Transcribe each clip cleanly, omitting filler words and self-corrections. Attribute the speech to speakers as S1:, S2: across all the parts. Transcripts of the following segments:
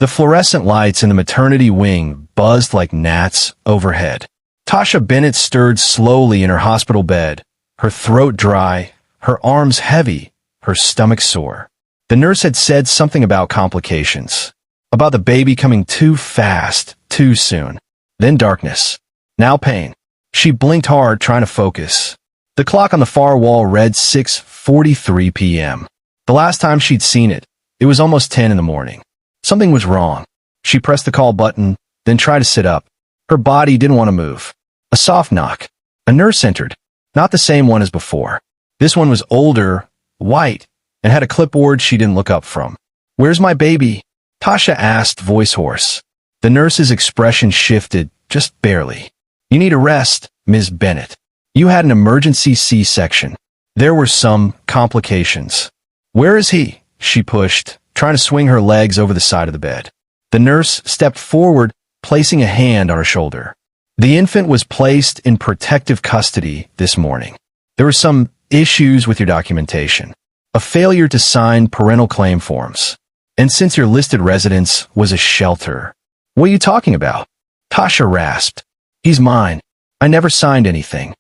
S1: The fluorescent lights in the maternity wing buzzed like gnats overhead. Tasha Bennett stirred slowly in her hospital bed, her throat dry, her arms heavy, her stomach sore. The nurse had said something about complications, about the baby coming too fast, too soon. Then darkness. Now pain. She blinked hard, trying to focus. The clock on the far wall read 6:43 p.m. The last time she'd seen it, it was almost 10 in the morning. Something was wrong. She pressed the call button, then tried to sit up. Her body didn't want to move. A soft knock. A nurse entered. Not the same one as before. This one was older, white, and had a clipboard she didn't look up from. "Where's my baby?" Tasha asked, voice hoarse. The nurse's expression shifted, just barely. "You need a rest, Ms. Bennett. You had an emergency C-section. There were some complications." "Where is he?" she pushed, trying to swing her legs over the side of the bed. The nurse stepped forward, placing a hand on her shoulder. "The infant was placed in protective custody this morning. There were some issues with your documentation. A failure to sign parental claim forms. And since your listed residence was a shelter." "What are you talking about?" Tasha rasped. "He's mine. I never signed anything."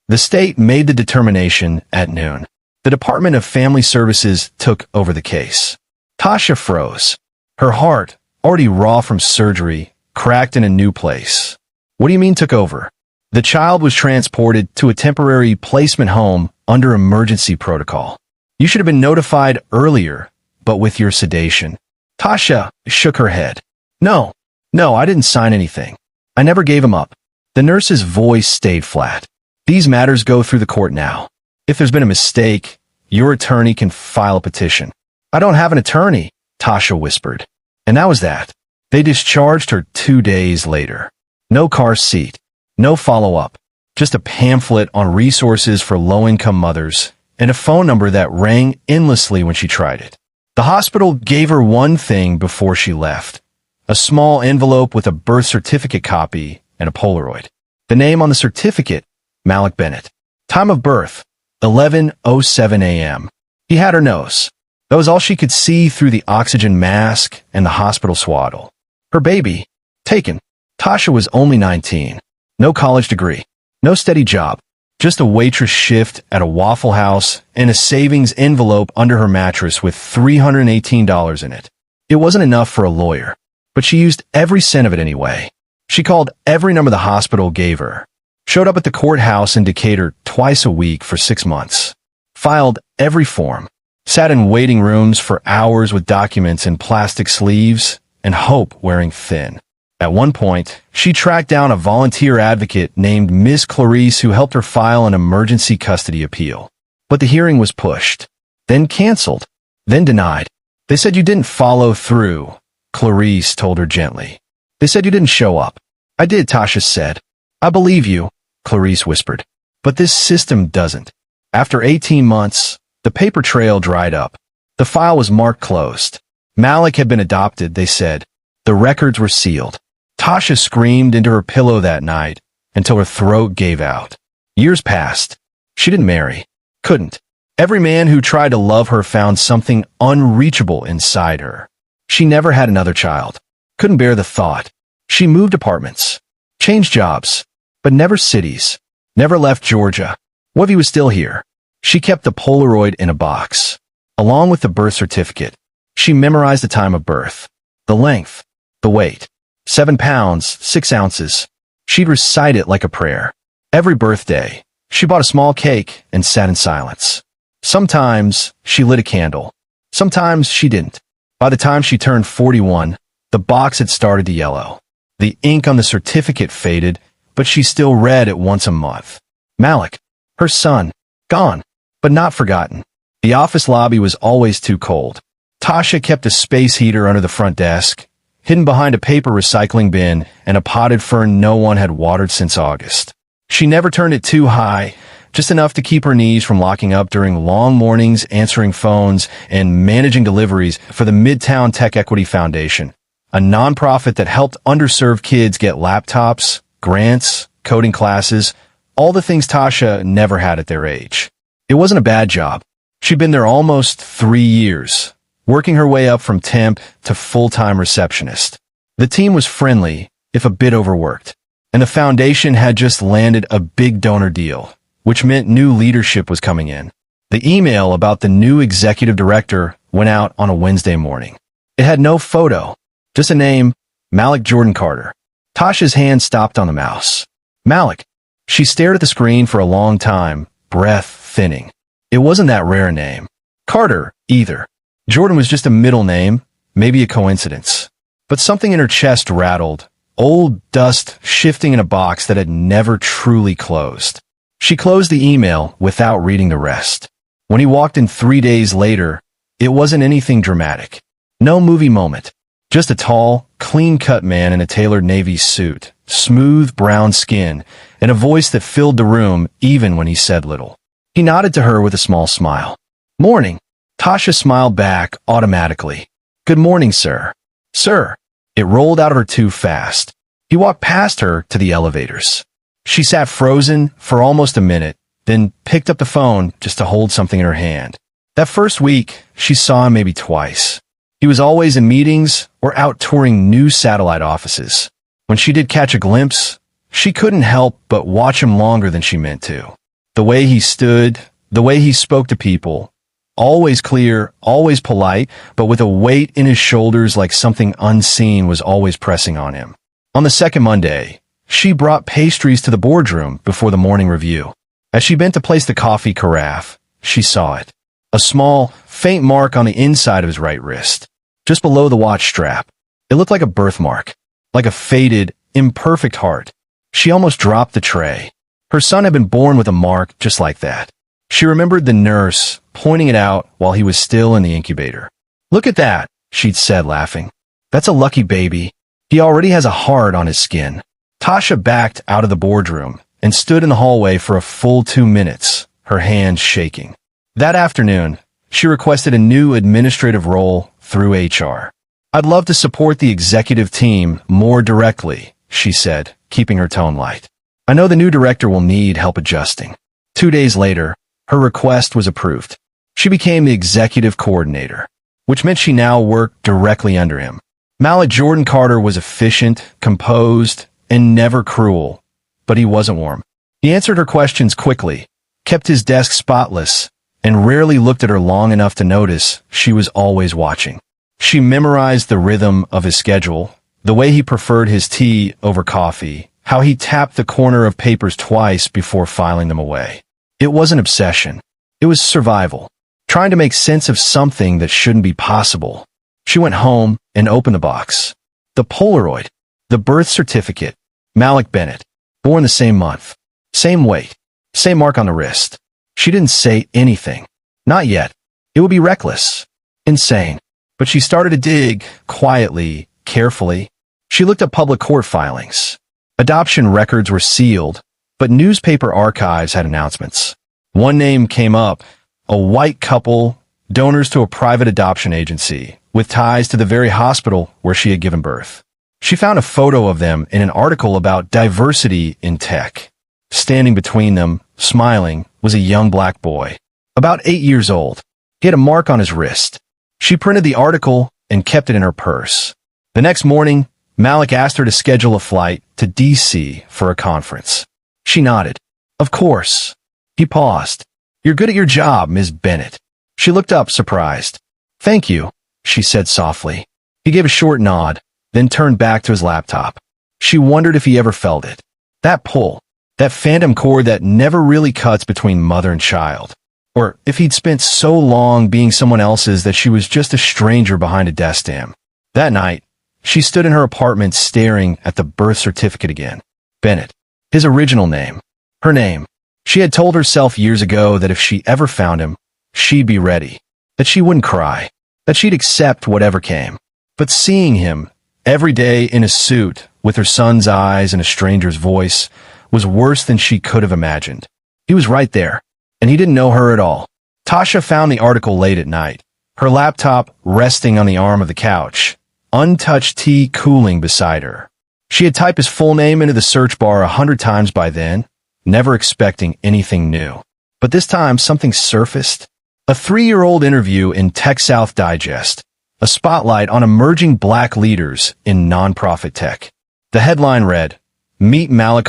S1: The state made the determination at noon. The Department of Family Services took over the case. Tasha froze. Her heart, already raw from surgery, cracked in a new place. "What do you mean took over?" "The child was transported to a temporary placement home under emergency protocol. You should have been notified earlier, but with your sedation." Tasha shook her head. No, I didn't sign anything. I never gave him up." The nurse's voice stayed flat. "These matters go through the court now. If there's been a mistake, your attorney can file a petition." "I don't have an attorney," Tasha whispered. And that was that. They discharged her 2 days later. No car seat, no follow-up, just a pamphlet on resources for low-income mothers and a phone number that rang endlessly when she tried it. The hospital gave her one thing before she left: a small envelope with a birth certificate copy and a Polaroid. The name on the certificate, Malik Bennett. Time of birth, 11:07 a.m. He had her nose. That was all she could see through the oxygen mask and the hospital swaddle. Her baby, taken. Tasha was only 19. No college degree. No steady job. Just a waitress shift at a Waffle House and a savings envelope under her mattress with $318 in it. It wasn't enough for a lawyer, but she used every cent of it anyway. She called every number the hospital gave her. Showed up at the courthouse in Decatur twice a week for 6 months. Filed every form. Sat in waiting rooms for hours with documents in plastic sleeves and hope wearing thin. At one point, she tracked down a volunteer advocate named Miss Clarice who helped her file an emergency custody appeal. But the hearing was pushed, then canceled, then denied. "They said you didn't follow through," Clarice told her gently. "They said you didn't show up." "I did," Tasha said. "I believe you," Clarice whispered. "But this system doesn't." After 18 months, the paper trail dried up. The file was marked closed. Malik had been adopted, they said. The records were sealed. Tasha screamed into her pillow that night until her throat gave out. Years passed. She didn't marry. Couldn't. Every man who tried to love her found something unreachable inside her. She never had another child. Couldn't bear the thought. She moved apartments. Changed jobs. But never cities. Never left Georgia. What if he was still here? She kept the Polaroid in a box, along with the birth certificate. She memorized the time of birth, the length, the weight. 7 pounds, 6 ounces. She'd recite it like a prayer. Every birthday, she bought a small cake and sat in silence. Sometimes she lit a candle. Sometimes she didn't. By the time she turned 41, the box had started to yellow. The ink on the certificate faded, but she still read it once a month. Malik, her son, gone, but not forgotten. The office lobby was always too cold. Tasha kept a space heater under the front desk, hidden behind a paper recycling bin and a potted fern no one had watered since August. She never turned it too high, just enough to keep her knees from locking up during long mornings answering phones and managing deliveries for the Midtown Tech Equity Foundation, a nonprofit that helped underserved kids get laptops, grants, coding classes, all the things Tasha never had at their age. It wasn't a bad job. She'd been there almost 3 years, working her way up from temp to full-time receptionist. The team was friendly, if a bit overworked, and the foundation had just landed a big donor deal, which meant new leadership was coming in. The email about the new executive director went out on a Wednesday morning. It had no photo, just a name, Malik Jordan Carter. Tasha's hand stopped on the mouse. Malik. She stared at the screen for a long time, breath thinning. It wasn't that rare a name. Carter, either. Jordan was just a middle name, maybe a coincidence. But something in her chest rattled, old dust shifting in a box that had never truly closed. She closed the email without reading the rest. When he walked in 3 days later, it wasn't anything dramatic. No movie moment. Just a tall, clean-cut man in a tailored navy suit, smooth brown skin, and a voice that filled the room even when he said little. He nodded to her with a small smile. Morning. Tasha smiled back automatically. Good morning, sir. Sir. It rolled out of her too fast. He walked past her to the elevators. She sat frozen for almost a minute, then picked up the phone just to hold something in her hand. That first week, she saw him maybe twice. He was always in meetings or out touring new satellite offices. When she did catch a glimpse, she couldn't help but watch him longer than she meant to. The way he stood, the way he spoke to people, always clear, always polite, but with a weight in his shoulders like something unseen was always pressing on him. On the second Monday, she brought pastries to the boardroom before the morning review. As she bent to place the coffee carafe, she saw it. A small, faint mark on the inside of his right wrist, just below the watch strap. It looked like a birthmark, like a faded, imperfect heart. She almost dropped the tray. Her son had been born with a mark just like that. She remembered the nurse pointing it out while he was still in the incubator. Look at that, she'd said, laughing. That's a lucky baby. He already has a heart on his skin. Tasha backed out of the boardroom and stood in the hallway for a full 2 minutes, her hands shaking. That afternoon, she requested a new administrative role through HR. I'd love to support the executive team more directly, she said, keeping her tone light. I know the new director will need help adjusting. 2 days later, her request was approved. She became the executive coordinator, which meant she now worked directly under him. Malik Jordan Carter was efficient, composed, and never cruel, but he wasn't warm. He answered her questions quickly, kept his desk spotless, and rarely looked at her long enough to notice she was always watching. She memorized the rhythm of his schedule, the way he preferred his tea over coffee, how he tapped the corner of papers twice before filing them away. It wasn't obsession. It was survival, trying to make sense of something that shouldn't be possible. She went home and opened the box. The Polaroid, the birth certificate, Malik Bennett, born the same month, same weight, same mark on the wrist. She didn't say anything. Not yet. It would be reckless. Insane. But she started to dig, quietly, carefully. She looked at public court filings. Adoption records were sealed, but newspaper archives had announcements. One name came up, a white couple, donors to a private adoption agency, with ties to the very hospital where she had given birth. She found a photo of them in an article about diversity in tech. Standing between them, smiling, was a young black boy, about 8 years old. He had a mark on his wrist. She printed the article and kept it in her purse. The next morning, Malik asked her to schedule a flight to D.C. for a conference. She nodded. Of course. He paused. You're good at your job, Ms. Bennett. She looked up, surprised. Thank you, she said softly. He gave a short nod, then turned back to his laptop. She wondered if he ever felt it. That pull, that phantom cord that never really cuts between mother and child. Or if he'd spent so long being someone else's that she was just a stranger behind a desk to him. That night, she stood in her apartment staring at the birth certificate again. Bennett. His original name. Her name. She had told herself years ago that if she ever found him, she'd be ready. That she wouldn't cry. That she'd accept whatever came. But seeing him, every day in a suit, with her son's eyes and a stranger's voice, was worse than she could have imagined. He was right there, and he didn't know her at all. Tasha found the article late at night, her laptop resting on the arm of the couch, untouched tea cooling beside her. She had typed his full name into the search bar 100 times by then, never expecting anything new. But this time something surfaced, A 3-year-old interview in Tech South Digest. A spotlight on emerging black leaders in nonprofit tech. The headline read, "Meet Malik,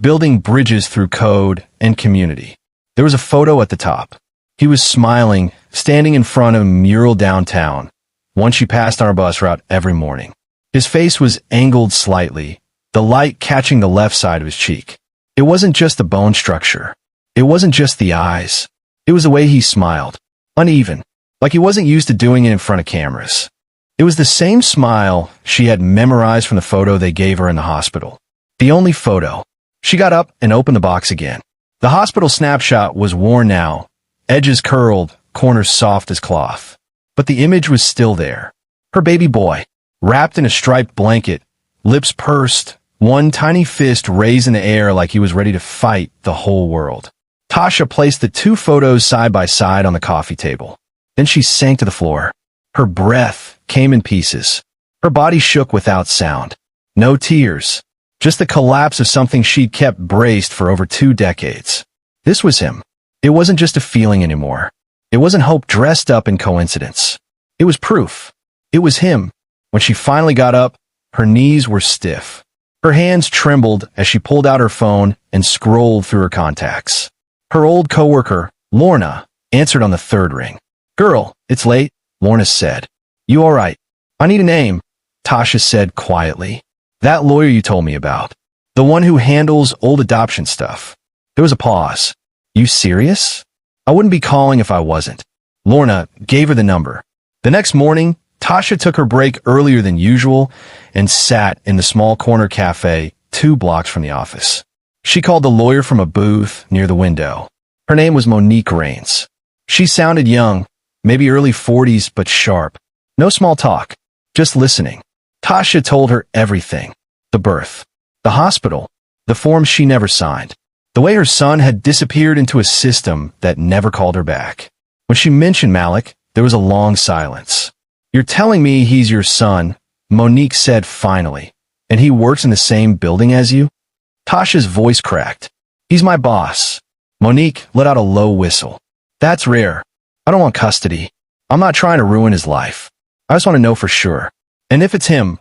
S1: building bridges through code and community." There was a photo at the top. He was smiling, standing in front of a mural downtown, one she passed on her bus route every morning. His face was angled slightly, the light catching the left side of his cheek. It wasn't just the bone structure. It wasn't just the eyes. It was the way he smiled. Uneven, like he wasn't used to doing it in front of cameras. It was the same smile she had memorized from the photo they gave her in the hospital. The only photo. She got up and opened the box again. The hospital snapshot was worn now, edges curled, corners soft as cloth. But the image was still there. Her baby boy, wrapped in a striped blanket, lips pursed, one tiny fist raised in the air like he was ready to fight the whole world. Tasha placed the two photos side by side on the coffee table. Then she sank to the floor. Her breath came in pieces. Her body shook without sound. No tears. Just the collapse of something she'd kept braced for over 2 decades. This was him. It wasn't just a feeling anymore. It wasn't hope dressed up in coincidence. It was proof. It was him. When she finally got up, her knees were stiff. Her hands trembled as she pulled out her phone and scrolled through her contacts. Her old coworker, Lorna, answered on the 3rd ring. "Girl, it's late," Lorna said. "You all right?" "I need a name," Tasha said quietly. "That lawyer you told me about. The one who handles old adoption stuff." There was a pause. "You serious?" "I wouldn't be calling if I wasn't." Lorna gave her the number. The next morning, Tasha took her break earlier than usual and sat in the small corner cafe 2 blocks from the office. She called the lawyer from a booth near the window. Her name was Monique Rains. She sounded young, maybe early 40s, but sharp. No small talk, just listening. Tasha told her everything. The birth, the hospital, the forms she never signed, the way her son had disappeared into a system that never called her back. When she mentioned Malik, there was a long silence. "You're telling me he's your son," Monique said finally, "and he works in the same building as you?" Tasha's voice cracked. "He's my boss." Monique let out a low whistle. "That's rare. I don't want custody. I'm not trying to ruin his life. I just want to know for sure. And if it's him,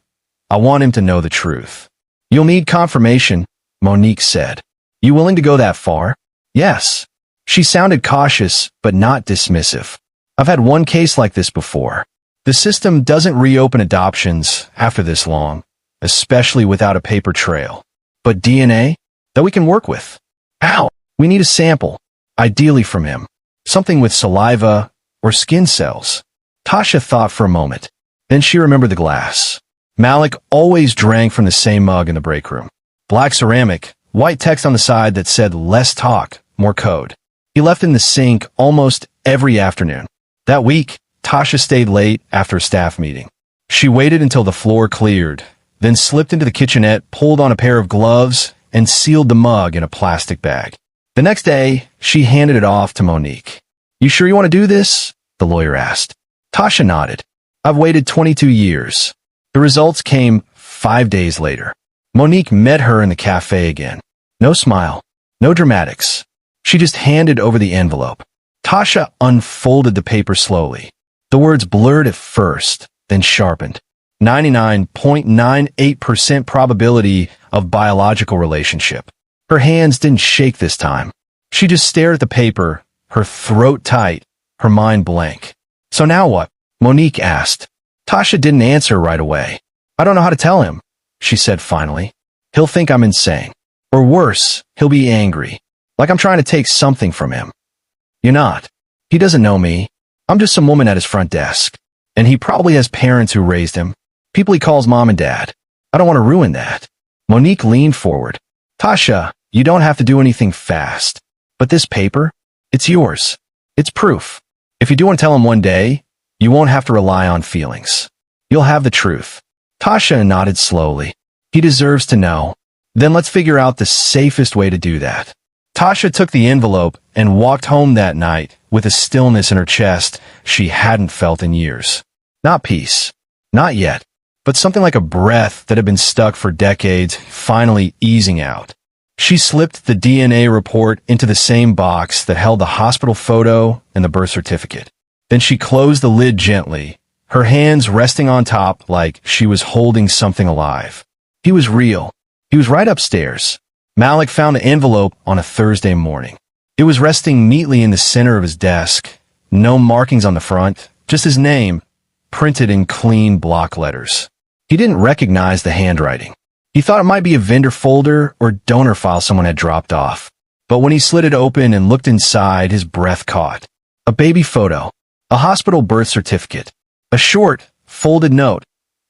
S1: I want him to know the truth." "You'll need confirmation," Monique said. "You willing to go that far?" "Yes." She sounded cautious, but not dismissive. "I've had one case like this before. The system doesn't reopen adoptions after this long, especially without a paper trail. But DNA? That we can work with. How? We need a sample, ideally from him. Something with saliva or skin cells." Tasha thought for a moment. Then she remembered the glass. Malik always drank from the same mug in the break room. Black ceramic, white text on the side that said "less talk, more code." He left in the sink almost every afternoon. That week, Tasha stayed late after a staff meeting. She waited until the floor cleared, then slipped into the kitchenette, pulled on a pair of gloves, and sealed the mug in a plastic bag. The next day, she handed it off to Monique. "You sure you want to do this?" the lawyer asked. Tasha nodded. "I've waited 22 years. The results came 5 days later. Monique met her in the cafe again. No smile, no dramatics. She just handed over the envelope. Tasha unfolded the paper slowly. The words blurred at first, then sharpened. 99.98% probability of biological relationship. Her hands didn't shake this time. She just stared at the paper, her throat tight, her mind blank. "So now what?" Monique asked. Tasha didn't answer right away. "I don't know how to tell him," she said finally. "He'll think I'm insane. Or worse, he'll be angry. Like I'm trying to take something from him." "You're not. He doesn't know me. I'm just some woman at his front desk. And he probably has parents who raised him. People he calls mom and dad. I don't want to ruin that." Monique leaned forward. "Tasha, you don't have to do anything fast. But this paper, it's yours. It's proof. If you do want to tell him one day, you won't have to rely on feelings. You'll have the truth." Tasha nodded slowly. "He deserves to know. Then let's figure out the safest way to do that." Tasha took the envelope and walked home that night with a stillness in her chest she hadn't felt in years. Not peace. Not yet. But something like a breath that had been stuck for decades finally easing out. She slipped the DNA report into the same box that held the hospital photo and the birth certificate. Then she closed the lid gently, her hands resting on top like she was holding something alive. He was real. He was right upstairs. Malik found the envelope on a Thursday morning. It was resting neatly in the center of his desk. No markings on the front, just his name, printed in clean block letters. He didn't recognize the handwriting. He thought it might be a vendor folder or donor file someone had dropped off. But when he slid it open and looked inside, his breath caught. A baby photo, a hospital birth certificate, a short, folded note,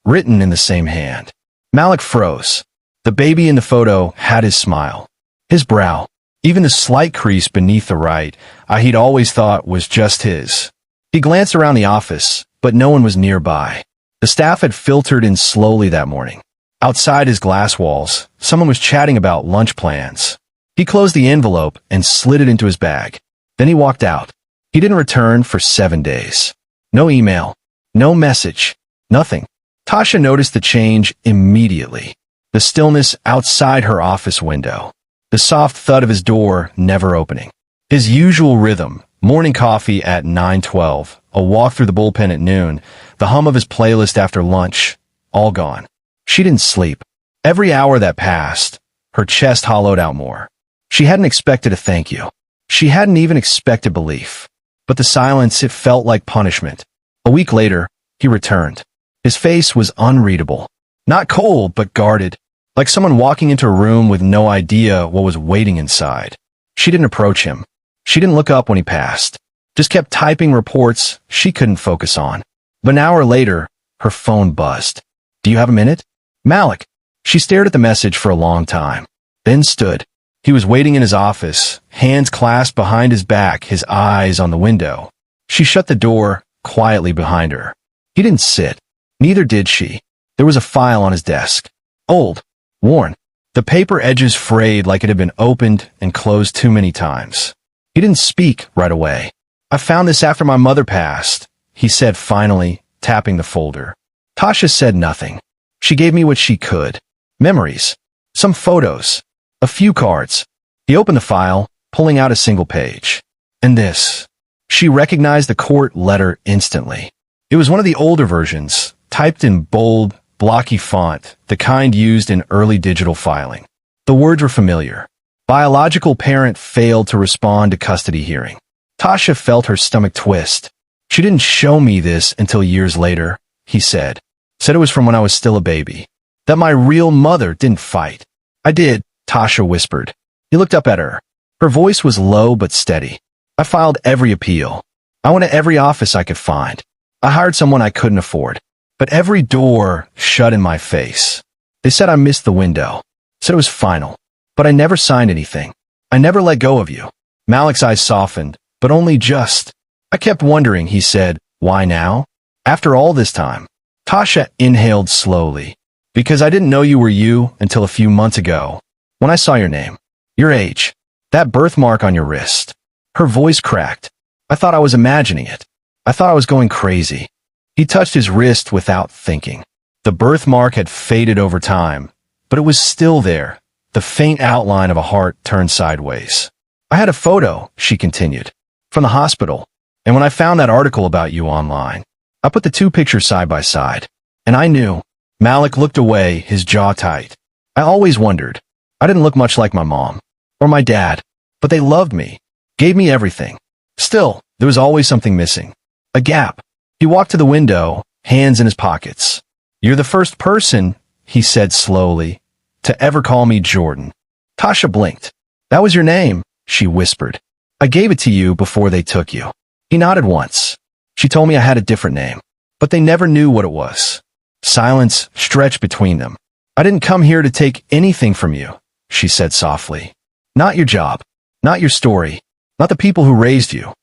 S1: written in the same hand. Malik froze. The baby in the photo had his smile. His brow, even the slight crease beneath the right eye he'd always thought was just his. He glanced around the office, but no one was nearby. The staff had filtered in slowly that morning. Outside his glass walls, someone was chatting about lunch plans. He closed the envelope and slid it into his bag. Then he walked out. He didn't return for 7 days. No email. No message. Nothing. Tasha noticed the change immediately. The stillness outside her office window. The soft thud of his door never opening. His usual rhythm, morning coffee at 9:12, a walk through the bullpen at noon, the hum of his playlist after lunch, all gone. She didn't sleep. Every hour that passed, her chest hollowed out more. She hadn't expected a thank you. She hadn't even expected belief. But the silence, it felt like punishment. A week later, he returned. His face was unreadable. Not cold, but guarded. Like someone walking into a room with no idea what was waiting inside. She didn't approach him. She didn't look up when he passed. Just kept typing reports she couldn't focus on. But an hour later, her phone buzzed. "Do you have a minute?" "Malik." She stared at the message for a long time, then stood. He was waiting in his office, hands clasped behind his back, his eyes on the window. She shut the door quietly behind her. He didn't sit. Neither did she. There was a file on his desk. Old. Worn. The paper edges frayed like it had been opened and closed too many times. He didn't speak right away. "I found this after my mother passed," he said finally, tapping the folder. Tasha said nothing. She gave me what she could. Memories. Some photos. A few cards. He opened the file, pulling out a single page. And this. She recognized the court letter instantly. It was one of the older versions, typed in bold, blocky font, the kind used in early digital filing. The words were familiar. Biological parent failed to respond to custody hearing. Tasha felt her stomach twist. "She didn't show me this until years later," he said. "Said it was from when I was still a baby. That my real mother didn't fight." "I did," Tasha whispered. He looked up at her. Her voice was low but steady. "I filed every appeal. I went to every office I could find. I hired someone I couldn't afford. But every door shut in my face. They said I missed the window. Said it was final. But I never signed anything. I never let go of you." Malik's eyes softened, but only just. "I kept wondering," he said, "why now? After all this time." Tasha inhaled slowly. "Because I didn't know you were you until a few months ago. When I saw your name. Your age. That birthmark on your wrist." Her voice cracked. "I thought I was imagining it. I thought I was going crazy." He touched his wrist without thinking. The birthmark had faded over time, but it was still there, the faint outline of a heart turned sideways. "I had a photo," she continued, "from the hospital, and when I found that article about you online, I put the two pictures side by side, and I knew." Malik looked away, his jaw tight. "I always wondered. I didn't look much like my mom, or my dad, but they loved me, gave me everything. Still, there was always something missing. A gap." He walked to the window, hands in his pockets. "You're the first person," he said slowly, "to ever call me Jordan." Tasha blinked. "That was your name," she whispered. "I gave it to you before they took you." He nodded once. "She told me I had a different name, but they never knew what it was." Silence stretched between them. "I didn't come here to take anything from you," she said softly. "Not your job, not your story, not the people who raised you.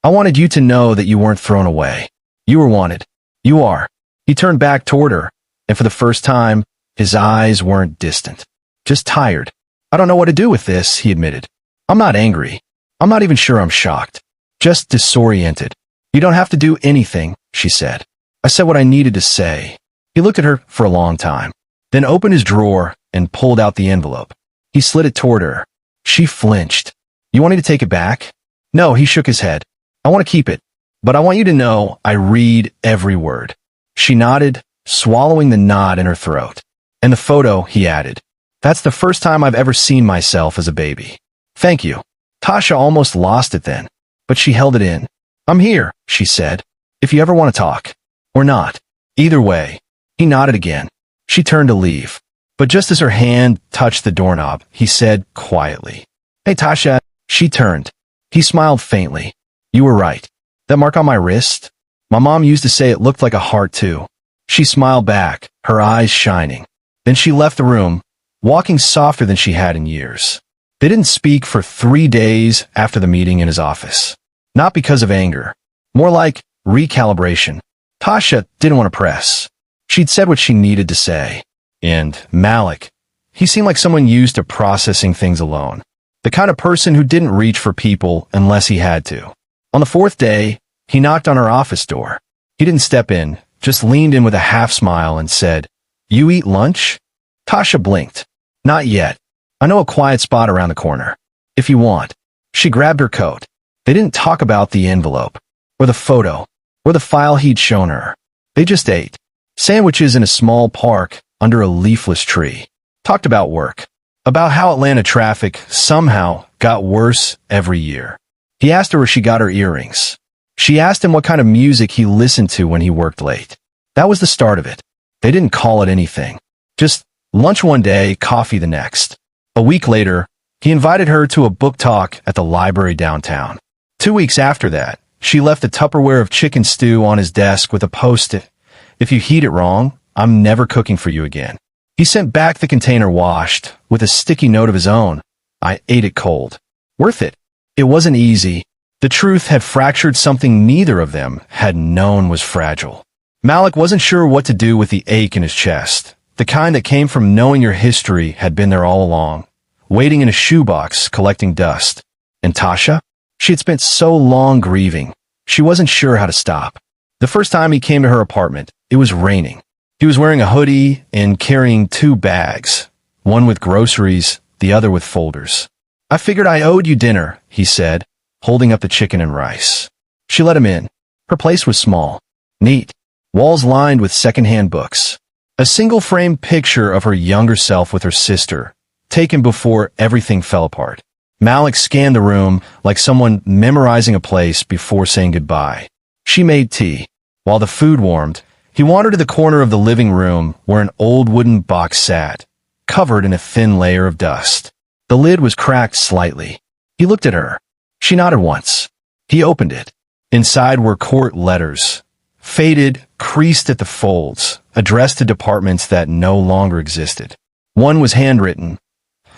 S1: I wanted you to know that you weren't thrown away. You were wanted. You are." He turned back toward her, and for the first time, his eyes weren't distant, just tired. "I don't know what to do with this," he admitted. "I'm not angry. I'm not even sure I'm shocked. Just disoriented." "You don't have to do anything," she said. "I said what I needed to say." He looked at her for a long time, then opened his drawer and pulled out the envelope. He slid it toward her. She flinched. You want me to take it back? No, he shook his head. I want to keep it. But I want you to know I read every word. She nodded, swallowing the knot in her throat. And the photo, he added. That's the first time I've ever seen myself as a baby. Thank you. Tasha almost lost it then, but she held it in. I'm here, she said, if you ever want to talk. Or not. Either way. He nodded again. She turned to leave. But just as her hand touched the doorknob, he said quietly, Hey Tasha. She turned. He smiled faintly. You were right. That mark on my wrist? My mom used to say it looked like a heart too. She smiled back, her eyes shining. Then she left the room, walking softer than she had in years. They didn't speak for 3 days after the meeting in his office. Not because of anger. More like recalibration. Tasha didn't want to press. She'd said what she needed to say. And Malik, he seemed like someone used to processing things alone. The kind of person who didn't reach for people unless he had to. On the 4th day, he knocked on her office door. He didn't step in, just leaned in with a half smile and said, You eat lunch? Tasha blinked. Not yet. I know a quiet spot around the corner. If you want. She grabbed her coat. They didn't talk about the envelope, or the photo, or the file he'd shown her. They just ate. Sandwiches in a small park under a leafless tree. Talked about work. About how Atlanta traffic somehow got worse every year. He asked her where she got her earrings. She asked him what kind of music he listened to when he worked late. That was the start of it. They didn't call it anything. Just lunch one day, coffee the next. A week later, he invited her to a book talk at the library downtown. 2 weeks after that, she left a Tupperware of chicken stew on his desk with a post-it. If you heat it wrong, I'm never cooking for you again. He sent back the container washed, with a sticky note of his own. I ate it cold. Worth it. It wasn't easy. The truth had fractured something neither of them had known was fragile. Malik wasn't sure what to do with the ache in his chest, the kind that came from knowing your history had been there all along, waiting in a shoebox collecting dust. And Tasha? She had spent so long grieving. She wasn't sure how to stop. The first time he came to her apartment, it was raining. He was wearing a hoodie and carrying 2 bags, one with groceries, the other with folders. I figured I owed you dinner, he said, holding up the chicken and rice. She let him in. Her place was small, neat, walls lined with secondhand books. A single-frame picture of her younger self with her sister, taken before everything fell apart. Malik scanned the room like someone memorizing a place before saying goodbye. She made tea. While the food warmed, he wandered to the corner of the living room where an old wooden box sat, covered in a thin layer of dust. The lid was cracked slightly. He looked at her. She nodded once. He opened it. Inside were court letters, faded, creased at the folds, addressed to departments that no longer existed. One was handwritten,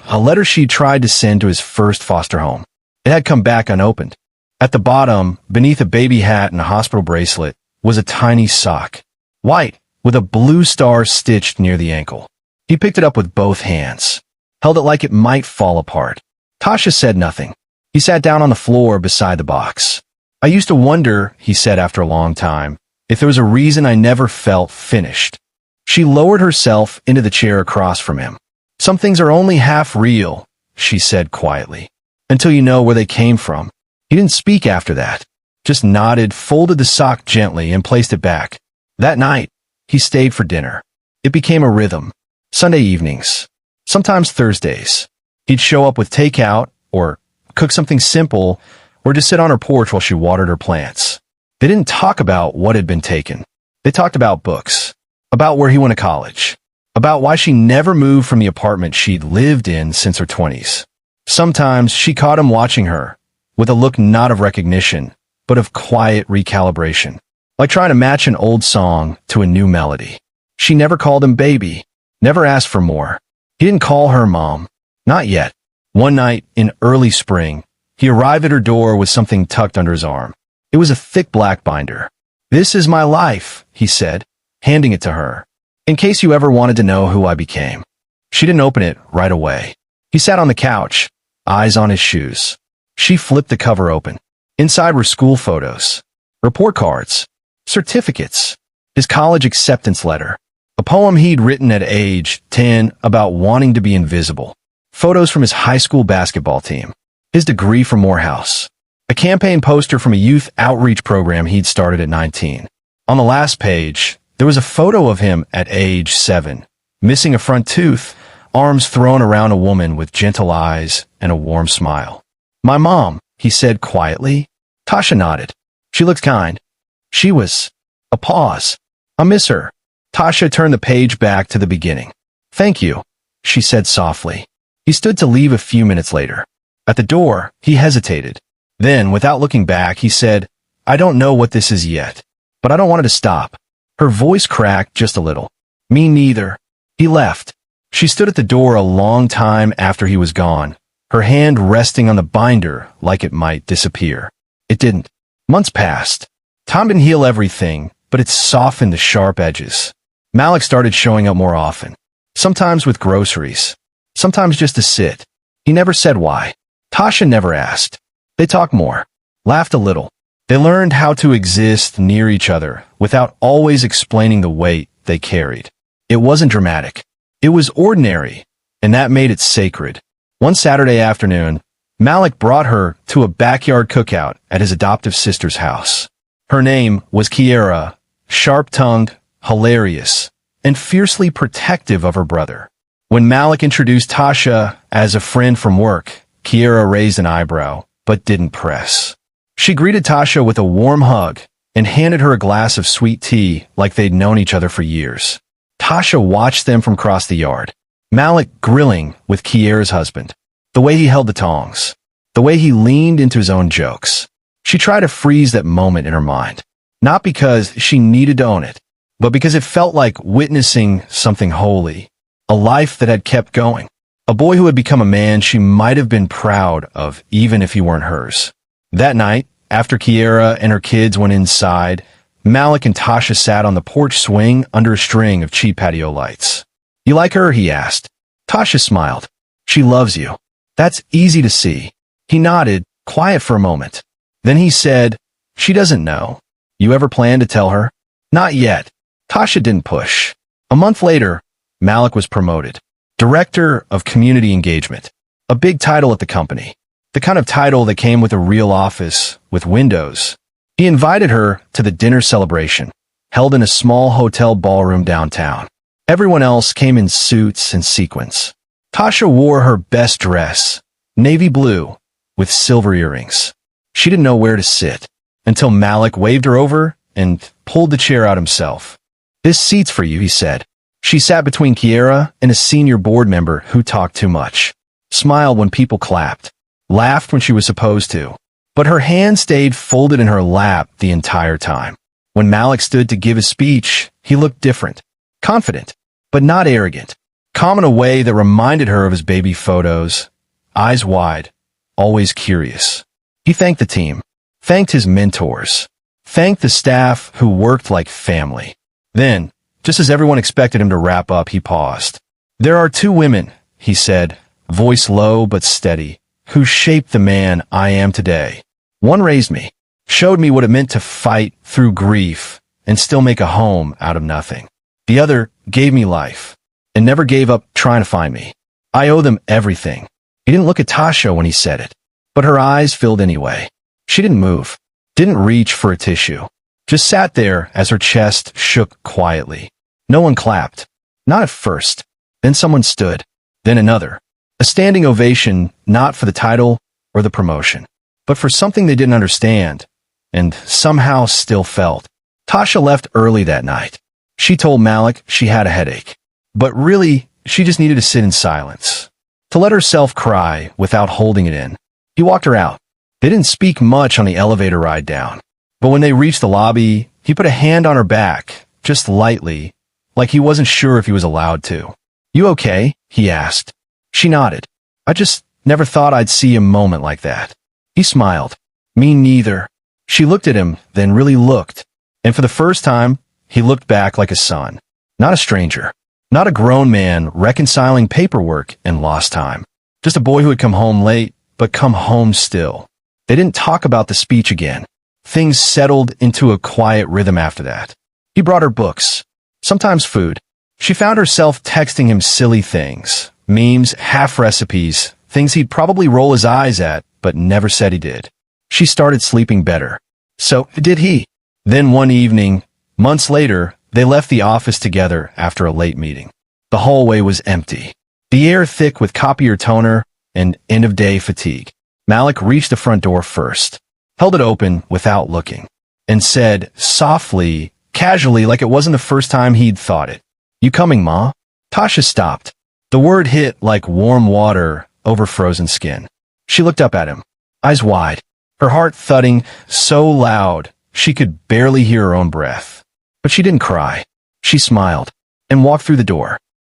S1: a letter she tried to send to his first foster home. It had come back unopened. At the bottom, beneath a baby hat and a hospital bracelet, was a tiny sock. White, with a blue star stitched near the ankle. He picked it up with both hands, held it like it might fall apart. Tasha said nothing. He sat down on the floor beside the box. I used to wonder, he said after a long time, if there was a reason I never felt finished. She lowered herself into the chair across from him. Some things are only half real, she said quietly, until you know where they came from. He didn't speak after that, just nodded, folded the sock gently, and placed it back. That night, he stayed for dinner. It became a rhythm. Sunday evenings, sometimes Thursdays. He'd show up with takeout, or cook something simple, or just sit on her porch while she watered her plants. They didn't talk about what had been taken. They talked about books, about where he went to college, about why she never moved from the apartment she'd lived in since her 20s. Sometimes she caught him watching her, with a look not of recognition, but of quiet recalibration, like trying to match an old song to a new melody. She never called him baby, never asked for more. He didn't call her mom. Not yet. One night, in early spring, he arrived at her door with something tucked under his arm. It was a thick black binder. This is my life, he said, handing it to her. In case you ever wanted to know who I became. She didn't open it right away. He sat on the couch, eyes on his shoes. She flipped the cover open. Inside were school photos, report cards, certificates, his college acceptance letter, a poem he'd written at age 10 about wanting to be invisible. photos from his high school basketball team, his degree from Morehouse, a campaign poster from a youth outreach program he'd started at 19. On the last page, there was a photo of him at age 7, missing a front tooth, arms thrown around a woman with gentle eyes and a warm smile. "My mom," he said quietly. Tasha nodded. "She looks kind." She was. A pause. "I miss her." Tasha turned the page back to the beginning. "Thank you," she said softly. He stood to leave a few minutes later. At the door, he hesitated. Then, without looking back, he said, "I don't know what this is yet, but I don't want it to stop." Her voice cracked just a little. "Me neither." He left. She stood at the door a long time after he was gone, her hand resting on the binder like it might disappear. It didn't. Months passed. Time didn't heal everything, but it softened the sharp edges. Malik started showing up more often, sometimes with groceries, sometimes just to sit. He never said why. Tasha never asked. They talked more, laughed a little. They learned how to exist near each other without always explaining the weight they carried. It wasn't dramatic. It was ordinary, and that made it sacred. One Saturday afternoon, Malik brought her to a backyard cookout at his adoptive sister's house. Her name was Kiera, sharp-tongued, hilarious, and fiercely protective of her brother. When Malik introduced Tasha as a friend from work, Kiera raised an eyebrow, but didn't press. She greeted Tasha with a warm hug and handed her a glass of sweet tea like they'd known each other for years. Tasha watched them from across the yard, Malik grilling with Kiera's husband, the way he held the tongs, the way he leaned into his own jokes. She tried to freeze that moment in her mind, not because she needed to own it, but because it felt like witnessing something holy, a life that had kept going, a boy who had become a man she might have been proud of even if he weren't hers. That night, after Kiera and her kids went inside, Malik and Tasha sat on the porch swing under a string of cheap patio lights. "You like her?" he asked. Tasha smiled. "She loves you." "That's easy to see." He nodded, quiet for a moment. Then he said, "She doesn't know. You ever plan to tell her?" "Not yet." Tasha didn't push. A month later, Malik was promoted. Director of Community Engagement. A big title at the company. The kind of title that came with a real office, with windows. He invited her to the dinner celebration, held in a small hotel ballroom downtown. Everyone else came in suits and sequins. Tasha wore her best dress, navy blue, with silver earrings. She didn't know where to sit, until Malik waved her over and pulled the chair out himself. "This seat's for you," he said. She sat between Kiera and a senior board member who talked too much, smiled when people clapped, laughed when she was supposed to. But her hand stayed folded in her lap the entire time. When Malik stood to give his speech, he looked different, confident, but not arrogant, calm in a way that reminded her of his baby photos, eyes wide, always curious. He thanked the team, thanked his mentors, thanked the staff who worked like family. Then, just as everyone expected him to wrap up, he paused. "There are 2 women," he said, voice low but steady, "who shaped the man I am today. One raised me, showed me what it meant to fight through grief and still make a home out of nothing. The other gave me life and never gave up trying to find me. I owe them everything." He didn't look at Tasha when he said it, but her eyes filled anyway. She didn't move, didn't reach for a tissue, just sat there as her chest shook quietly. No one clapped, not at first. Then someone stood, then another. A standing ovation, not for the title or the promotion, but for something they didn't understand, and somehow still felt. Tasha left early that night. She told Malik she had a headache, but really, she just needed to sit in silence, to let herself cry without holding it in. He walked her out. They didn't speak much on the elevator ride down, but when they reached the lobby, he put a hand on her back, just lightly, like he wasn't sure if he was allowed to. "You okay?" he asked. She nodded. "I just never thought I'd see a moment like that." He smiled. "Me neither." She looked at him, then really looked, and for the first time, he looked back like a son, not a stranger, not a grown man reconciling paperwork and lost time, just a boy who had come home late, but come home still. They didn't talk about the speech again. Things settled into a quiet rhythm after that. He brought her books, sometimes food. She found herself texting him silly things, Memes, half recipes, things he'd probably roll his eyes at, but never said he did. She started sleeping better. So did he. Then one evening, months later, they left the office together after a late meeting. The hallway was empty, the air thick with copier toner and end-of-day fatigue. Malik reached the front door first, held it open without looking, and said softly, casually, like it wasn't the first time he'd thought it, "You coming, Ma?" Tasha stopped. The word hit like warm water over frozen skin. She looked up at him, eyes wide, her heart thudding so loud she could barely hear her own breath. But she didn't cry. She smiled and walked through the door.